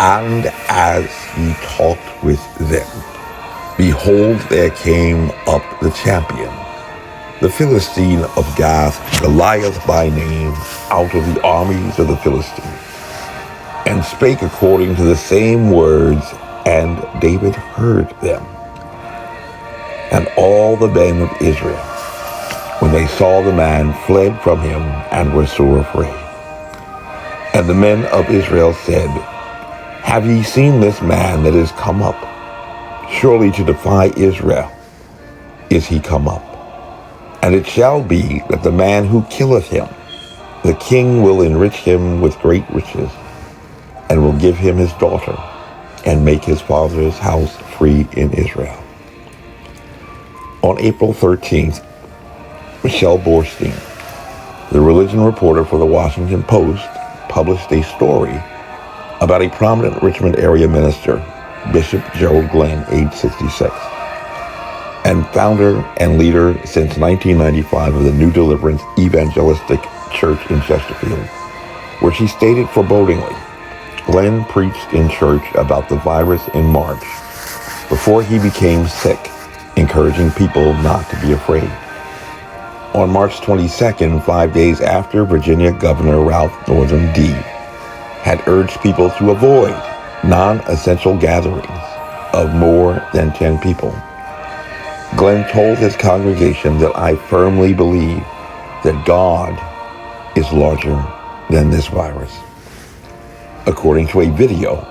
And as he talked with them, behold, there came up the champion, the Philistine of Gath, Goliath by name, out of the armies of the Philistines, and spake according to the same words, and David heard them. And all the men of Israel, when they saw the man, fled from him, and were sore afraid. And the men of Israel said, Have ye seen this man that is come up? Surely to defy Israel is he come up. And it shall be that the man who killeth him, the king will enrich him with great riches, and will give him his daughter, and make his father's house free in Israel. On April 13th, Michelle Borstein, the religion reporter for the Washington Post, published a story about a prominent Richmond area minister, Bishop Gerald Glenn, age 66, and founder and leader since 1995 of the New Deliverance Evangelistic Church in Chesterfield, where she stated forebodingly, Glenn preached in church about the virus in March before he became sick, encouraging people not to be afraid. On March 22nd, 5 days after Virginia Governor Ralph Northam D. had urged people to avoid non-essential gatherings of more than 10 people, Glenn told his congregation that I firmly believe that God is larger than this virus, according to a video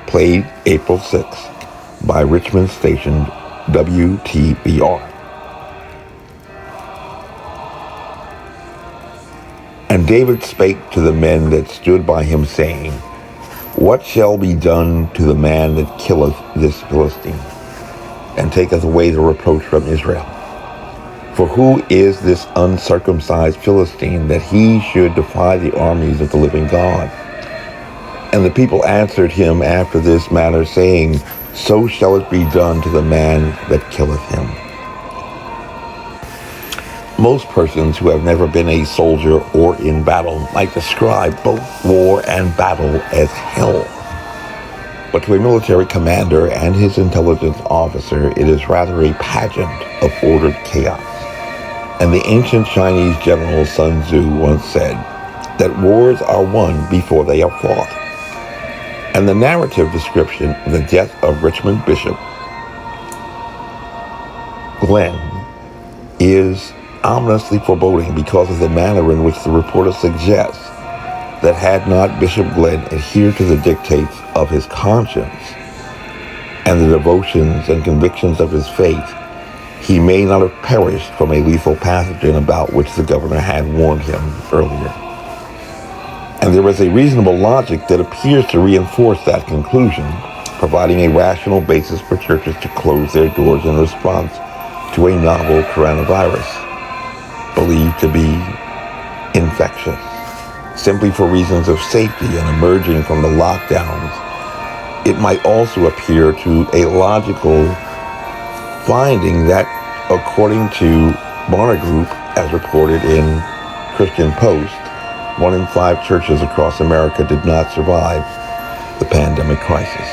played April 6th by Richmond station WTBR. And David spake to the men that stood by him, saying, What shall be done to the man that killeth this Philistine, and taketh away the reproach from Israel? For who is this uncircumcised Philistine, that he should defy the armies of the living God? And the people answered him after this manner, saying, So shall it be done to the man that killeth him. Most persons who have never been a soldier or in battle might describe both war and battle as hell. But to a military commander and his intelligence officer, it is rather a pageant of ordered chaos. And the ancient Chinese general Sun Tzu once said that wars are won before they are fought. And the narrative description of the death of Richmond Bishop Glenn is ominously foreboding because of the manner in which the reporter suggests that had not Bishop Glenn adhered to the dictates of his conscience and the devotions and convictions of his faith, he may not have perished from a lethal pathogen about which the governor had warned him earlier. And there is a reasonable logic that appears to reinforce that conclusion, providing a rational basis for churches to close their doors in response to a novel coronavirus, believed to be infectious, simply for reasons of safety and emerging from the lockdowns. It might also appear to a logical finding that, according to Barna Group, as reported in Christian Post, 1 in 5 churches across America did not survive the pandemic crisis.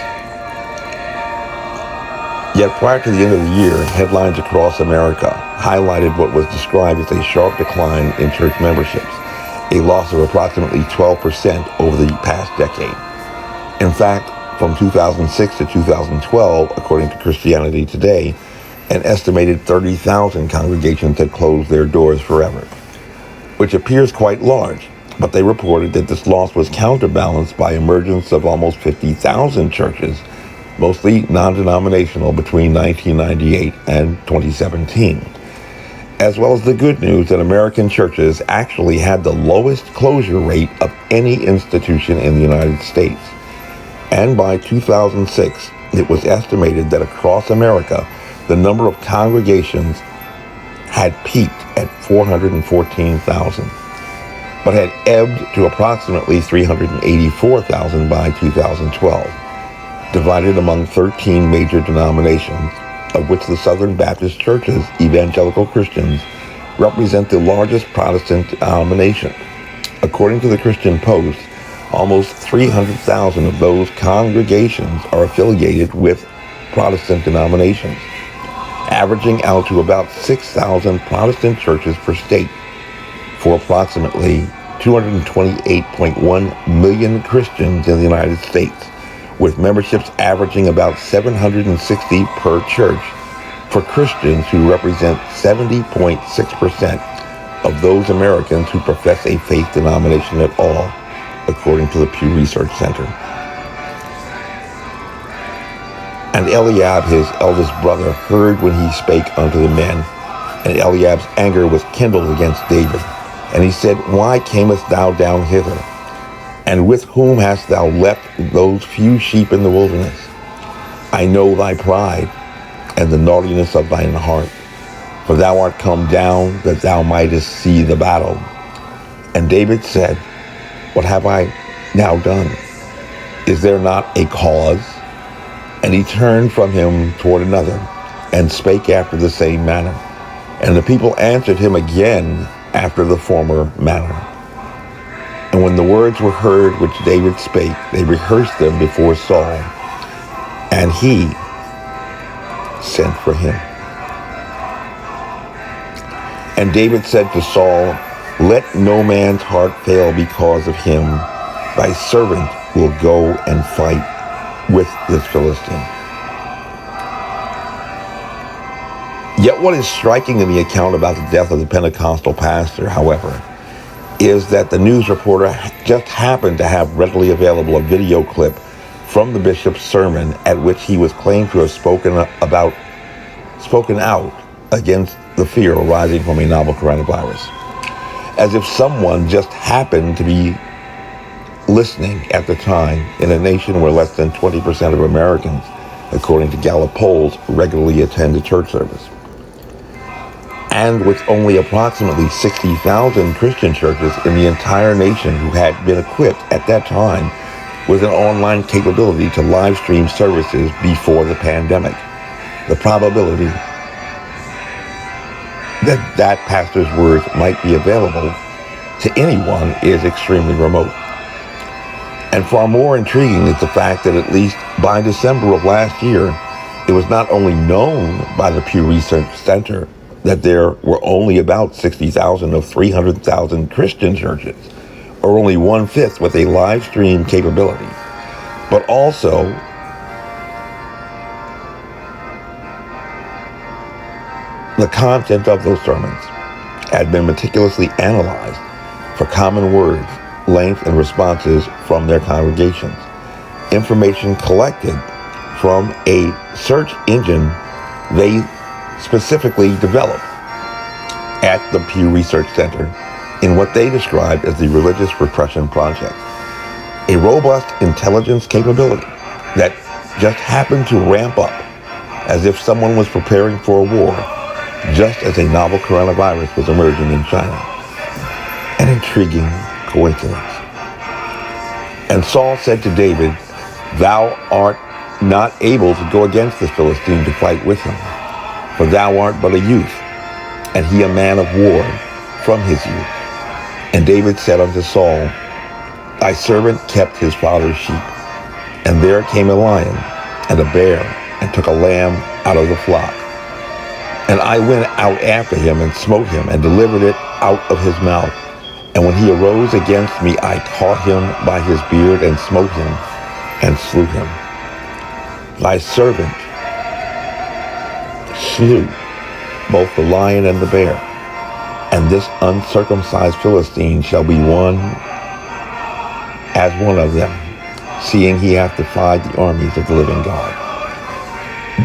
Yet prior to the end of the year, headlines across America highlighted what was described as a sharp decline in church memberships, a loss of approximately 12% over the past decade. In fact, from 2006 to 2012, according to Christianity Today, an estimated 30,000 congregations had closed their doors forever, which appears quite large, but they reported that this loss was counterbalanced by emergence of almost 50,000 churches, mostly non-denominational, between 1998 and 2017, as well as the good news that American churches actually had the lowest closure rate of any institution in the United States. And by 2006, it was estimated that across America, the number of congregations had peaked at 414,000, but had ebbed to approximately 384,000 by 2012. Divided among 13 major denominations, of which the Southern Baptist Churches, evangelical Christians, represent the largest Protestant denomination. According to the Christian Post, Almost 300,000 of those congregations are affiliated with Protestant denominations, averaging out to about 6,000 Protestant churches per state, for approximately 228.1 million Christians in the United States, with memberships averaging about 760 per church for Christians who represent 70.6% of those Americans who profess a faith denomination at all, according to the Pew Research Center. And Eliab, his eldest brother, heard when he spake unto the men, and Eliab's anger was kindled against David. And he said, Why camest thou down hither? And with whom hast thou left those few sheep in the wilderness? I know thy pride and the naughtiness of thine heart, for thou art come down that thou mightest see the battle. And David said, What have I now done? Is there not a cause? And he turned from him toward another, and spake after the same manner. And the people answered him again after the former manner. And when the words were heard which David spake, they rehearsed them before Saul, and he sent for him. And David said to Saul, Let no man's heart fail because of him. Thy servant will go and fight with this Philistine. Yet what is striking in the account about the death of the Pentecostal pastor, however, is that the news reporter just happened to have readily available a video clip from the bishop's sermon at which he was claimed to have spoken out against the fear arising from a novel coronavirus, as if someone just happened to be listening at the time in a nation where less than 20% of Americans, according to Gallup polls, regularly attend a church service. And with only approximately 60,000 Christian churches in the entire nation who had been equipped at that time with an online capability to live stream services before the pandemic, the probability that pastor's words might be available to anyone is extremely remote. And far more intriguing is the fact that at least by December of last year, it was not only known by the Pew Research Center that there were only about 60,000 of 300,000 Christian churches, or only 1/5 with a live stream capability, but also the content of those sermons had been meticulously analyzed for common words, length, and responses from their congregations. Information collected from a search engine they specifically developed at the Pew Research Center in what they described as the Religious Repression Project, a robust intelligence capability that just happened to ramp up as if someone was preparing for a war just as a novel coronavirus was emerging in China. An intriguing coincidence. And Saul said to David, Thou art not able to go against this Philistine to fight with him, for thou art but a youth, and he a man of war from his youth. And David said unto Saul, Thy servant kept his father's sheep, and there came a lion and a bear, and took a lamb out of the flock. And I went out after him, and smote him, and delivered it out of his mouth. And when he arose against me, I caught him by his beard, and smote him, and slew him. Thy servant slew both the lion and the bear, and this uncircumcised Philistine shall be one as one of them, seeing he hath defied the armies of the living God.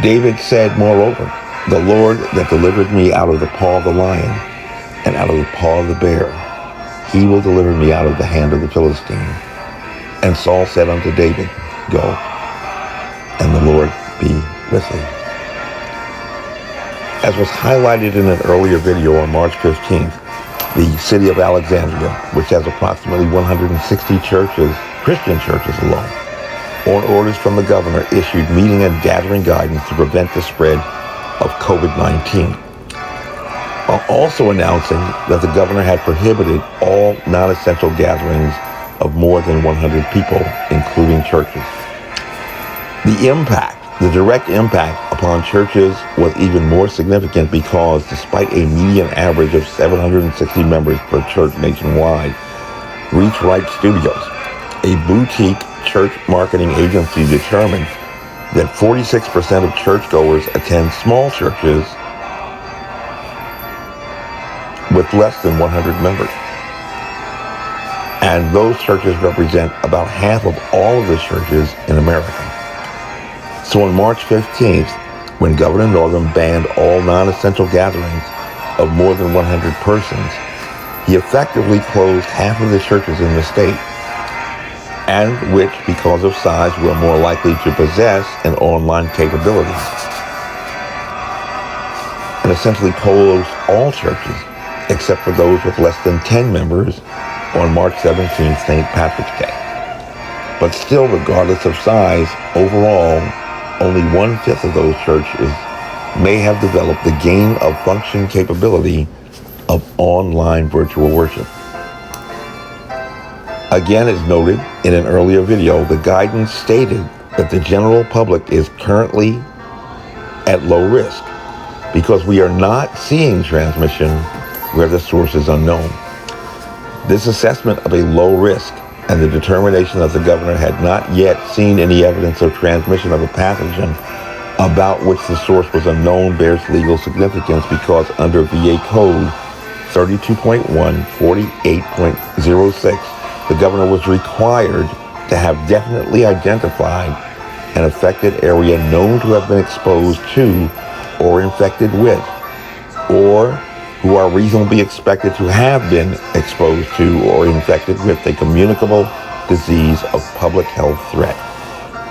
David said, Moreover, the Lord that delivered me out of the paw of the lion and out of the paw of the bear, he will deliver me out of the hand of the Philistine. And Saul said unto David, Go, and the Lord be with thee. As was highlighted in an earlier video on March 15th, the city of Alexandria, which has approximately 160 churches, Christian churches alone, on orders from the governor, issued meeting and gathering guidance to prevent the spread of COVID-19, while also announcing that the governor had prohibited all non-essential gatherings of more than 100 people, including churches. The direct impact upon churches was even more significant because despite a median average of 760 members per church nationwide, Reach Right Studios, a boutique church marketing agency, determined that 46% of churchgoers attend small churches with less than 100 members. And those churches represent about half of all of the churches in America. So on March 15th, when Governor Northam banned all non-essential gatherings of more than 100 persons, he effectively closed half of the churches in the state, and which, because of size, were more likely to possess an online capability, and essentially closed all churches, except for those with less than 10 members on March 17th, St. Patrick's Day. But still, regardless of size, overall, only 1/5 of those churches may have developed the gain-of-function capability of online virtual worship. Again, as noted in an earlier video, the guidance stated that the general public is currently at low risk because we are not seeing transmission where the source is unknown. This assessment of a low risk and the determination that the governor had not yet seen any evidence of transmission of a pathogen about which the source was unknown bears legal significance because under VA Code 32.148.06, the governor was required to have definitely identified an affected area known to have been exposed to or infected with, or who are reasonably expected to have been exposed to or infected with a communicable disease of public health threat,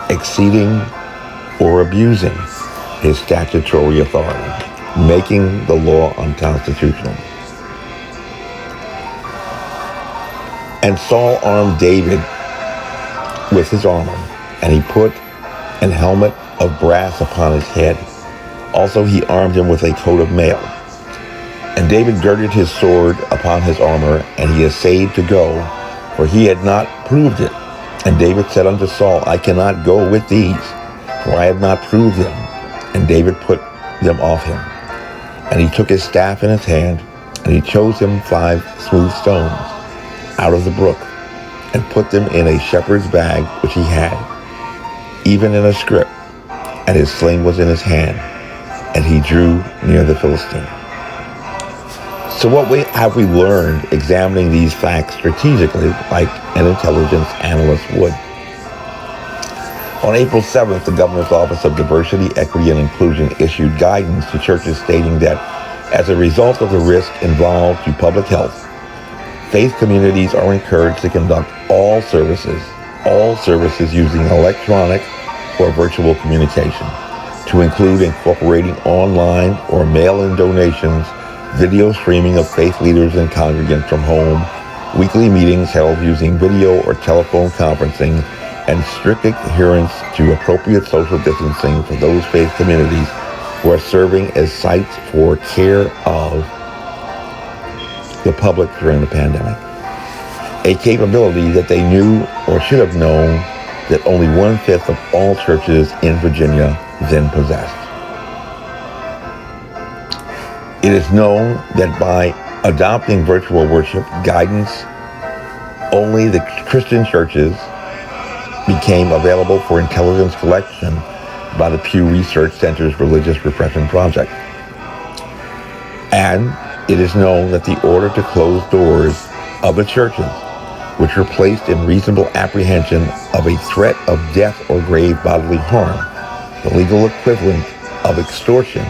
exceeding or abusing his statutory authority, making the law unconstitutional. And Saul armed David with his armor, and he put an helmet of brass upon his head. Also he armed him with a coat of mail. And David girded his sword upon his armor, and he essayed to go, for he had not proved it. And David said unto Saul, I cannot go with these, for I have not proved them. And David put them off him. And he took his staff in his hand, and he chose him 5 smooth stones out of the brook, and put them in a shepherd's bag which he had, even in a scrip, and his sling was in his hand, and he drew near the Philistine. So what have we learned examining these facts strategically, like an intelligence analyst would? On April 7th, the Governor's Office of Diversity, Equity, and Inclusion issued guidance to churches stating that as a result of the risk involved to public health, faith communities are encouraged to conduct all services using electronic or virtual communication, to include incorporating online or mail-in donations, video streaming of faith leaders and congregants from home, weekly meetings held using video or telephone conferencing, and strict adherence to appropriate social distancing for those faith communities who are serving as sites for care of the public during the pandemic. A capability that they knew or should have known that only 1/5 of all churches in Virginia then possessed. It is known that by adopting virtual worship guidance, only the Christian churches became available for intelligence collection by the Pew Research Center's Religious Repression Project. And it is known that the order to close doors of the churches, which were placed in reasonable apprehension of a threat of death or grave bodily harm, the legal equivalent of extortion,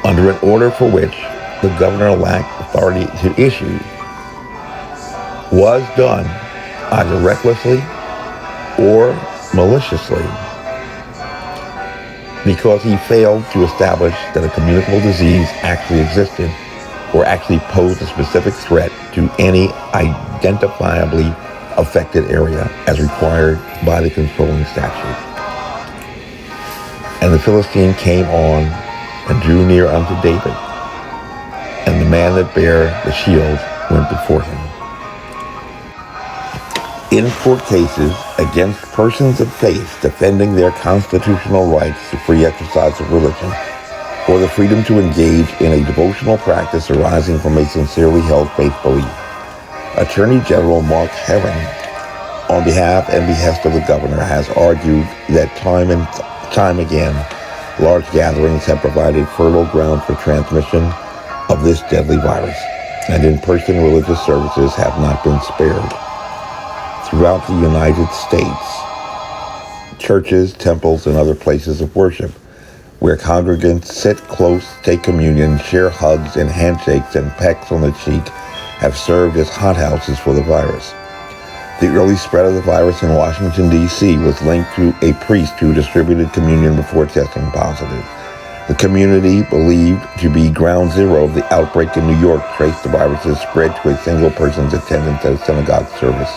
under an order for which the governor lacked authority to issue, was done either recklessly or maliciously because he failed to establish that a communicable disease actually existed or actually posed a specific threat to any identifiably affected area as required by the controlling statute. And the Philistine came on and drew near unto David, and the man that bare the shield went before him. in court cases against persons of faith defending their constitutional rights to free exercise of religion or the freedom to engage in a devotional practice arising from a sincerely held faith belief. Attorney General Mark Herring, on behalf and behest of the governor, has argued that time and time again, large gatherings have provided fertile ground for transmission of this deadly virus, and in-person religious services have not been spared. Throughout the United States, churches, temples, and other places of worship where congregants sit close, take communion, share hugs and handshakes and pecks on the cheek have served as hothouses for the virus. The early spread of the virus in Washington, D.C. was linked to a priest who distributed communion before testing positive. The community, believed to be ground zero of the outbreak in New York, traced the virus's spread to a single person's attendance at a synagogue service.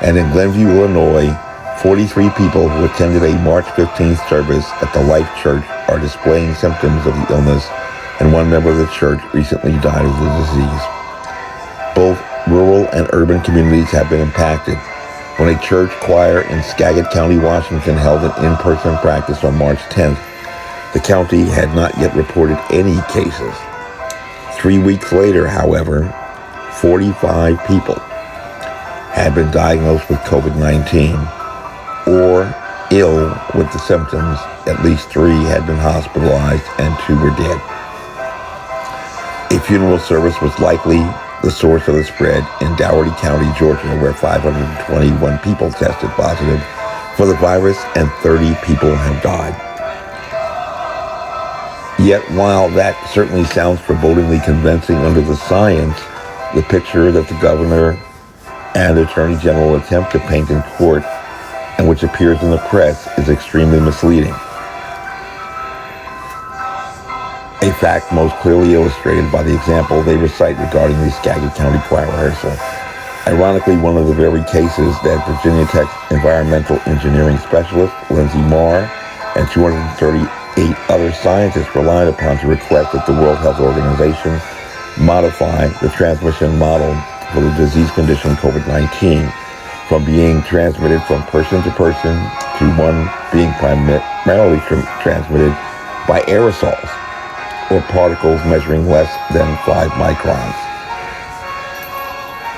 And in Glenview, Illinois, 43 people who attended a March 15th service at the Life Church are displaying symptoms of the illness, and one member of the church recently died of the disease. Both rural and urban communities have been impacted. When a church choir in Skagit County, Washington held an in-person practice on March 10th, the county had not yet reported any cases. 3 weeks later, however, 45 people had been diagnosed with COVID-19 or ill with the symptoms. At least 3 had been hospitalized and 2 were dead. A funeral service was likely the source of the spread in Dougherty County, Georgia, where 521 people tested positive for the virus and 30 people have died. Yet while that certainly sounds forebodingly convincing under the science, the picture that the governor and Attorney General attempt to paint in court and which appears in the press is extremely misleading. A fact most clearly illustrated by the example they recite regarding the Skagit County choir rehearsal. Ironically, one of the very cases that Virginia Tech's environmental engineering specialist, Lindsay Marr, and 238 other scientists relied upon to request that the World Health Organization modify the transmission model for the disease condition COVID-19 from being transmitted from person to person to one being primarily transmitted by aerosols, or particles measuring less than 5 microns.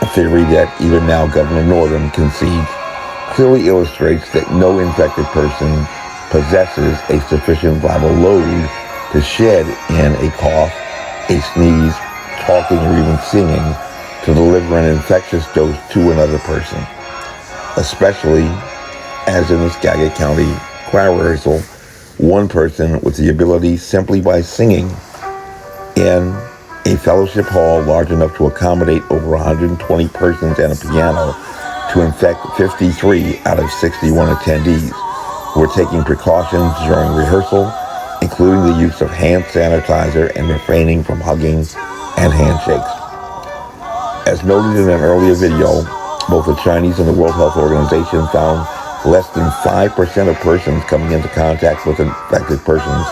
A theory that even now Governor Northam concedes clearly illustrates that no infected person possesses a sufficient viral load to shed in a cough, a sneeze, talking, or even singing to deliver an infectious dose to another person, especially as in the Skagit County choir rehearsal, one person with the ability simply by singing in a fellowship hall large enough to accommodate over 120 persons and a piano to infect 53 out of 61 attendees who were taking precautions during rehearsal, including the use of hand sanitizer and refraining from hugging and handshakes. As noted in an earlier video, both the Chinese and the World Health Organization found less than 5% of persons coming into contact with infected persons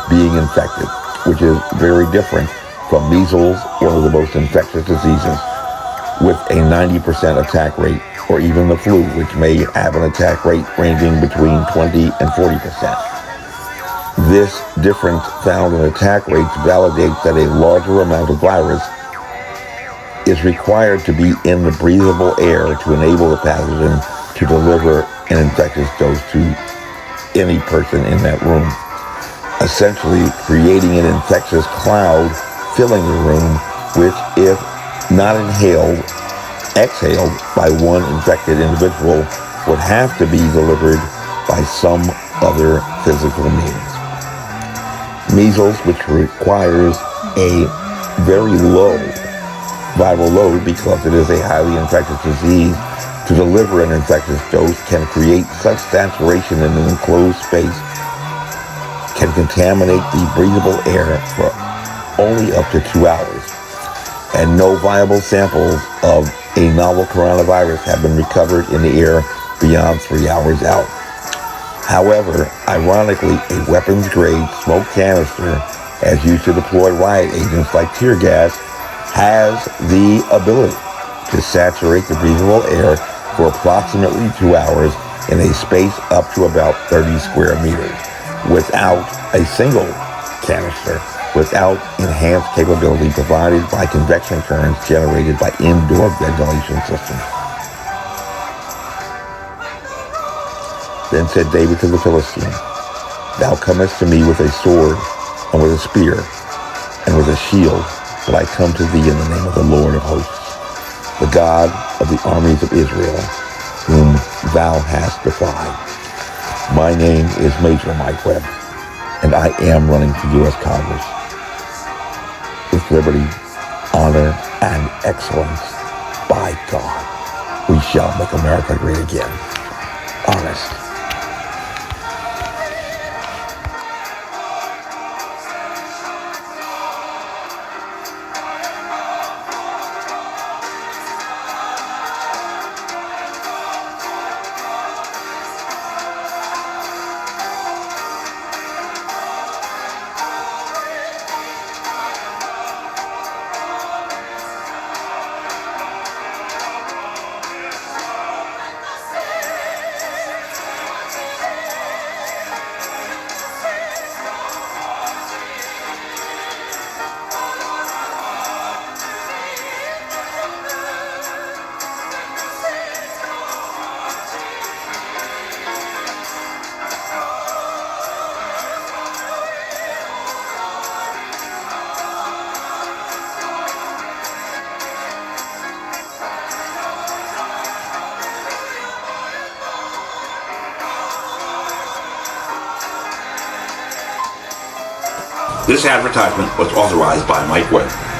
being infected, which is very different from measles, one of the most infectious diseases, with a 90% attack rate, or even the flu, which may have an attack rate ranging between 20 and 40%. This difference found in attack rates validates that a larger amount of virus is required to be in the breathable air to enable the pathogen to deliver an infectious dose to any person in that room, essentially creating an infectious cloud filling the room, which, if not exhaled by one infected individual, would have to be delivered by some other physical means. Measles, which requires a very low viral load because it is a highly infectious disease, to deliver an infectious dose can create such saturation in an enclosed space, can contaminate the breathable air for only up to 2 hours, and no viable samples of a novel coronavirus have been recovered in the air beyond 3 hours out. However, ironically, a weapons-grade smoke canister, as used to deploy riot agents like tear gas, has the ability to saturate the breathable air for approximately 2 hours in a space up to about 30 square meters without a single canister, without enhanced capability provided by convection currents generated by indoor ventilation systems. Then said David to the Philistine, Thou comest to me with a sword and with a spear and with a shield, but I come to thee in the name of the Lord of hosts, the God of the armies of Israel, whom thou hast defied. My name is Major Mike Webb, and I am running for U.S. Congress. With liberty, honor, and excellence, by God, we shall make America great again. Honest. This advertisement was authorized by Mike Webb.